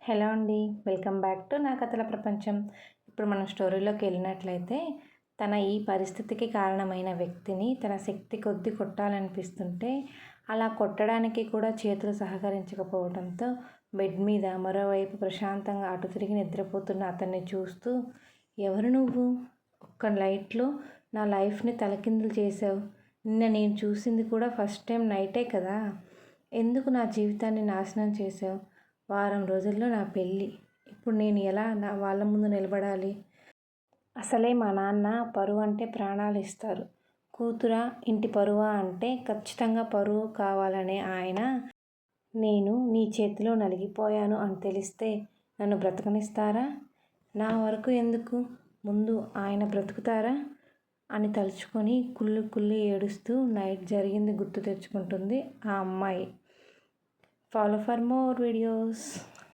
Hello అండి. Welcome back to నా కథల ప్రపంచం. ఇప్పుడు మనం స్టోరీలోకి వెళ్ళినట్లయితే తన ఈ పరిస్థితికి కారణమైన వ్యక్తిని తన శక్తి కొద్దీ కొట్టాలనిపిస్తుంటే అలా కొట్టడానికి కూడా చేతులు సహకరించకపోవడంతో బెడ్ మీద మరోవైపు ప్రశాంతంగా అటు తిరిగి నిద్రపోతున్న అతన్ని చూస్తూ, ఎవరు నువ్వు? ఒక్క లైట్లో నా లైఫ్ని తలకిందులు చేసావు. నిన్న నేను చూసింది కూడా ఫస్ట్ టైం నైటే కదా. ఎందుకు నా జీవితాన్ని నాశనం చేసావు? వారం రోజుల్లో నా పెళ్ళి. ఇప్పుడు నేను ఎలా వాళ్ళ ముందు నిలబడాలి? అసలే మా నాన్న పరువు అంటే ప్రాణాలు ఇస్తారు. కూతురా ఇంటి పరువా అంటే ఖచ్చితంగా పరువు కావాలనే ఆయన, నేను నీ చేతిలో నలిగిపోయాను అని తెలిస్తే నన్ను బ్రతకనిస్తారా? నా వరకు ఎందుకు, ముందు ఆయన బ్రతుకుతారా అని తలుచుకొని కుళ్ళి కుళ్ళి ఏడుస్తూ నైట్ జరిగింది గుర్తు తెచ్చుకుంటుంది ఆ అమ్మాయి. Follow for more videos.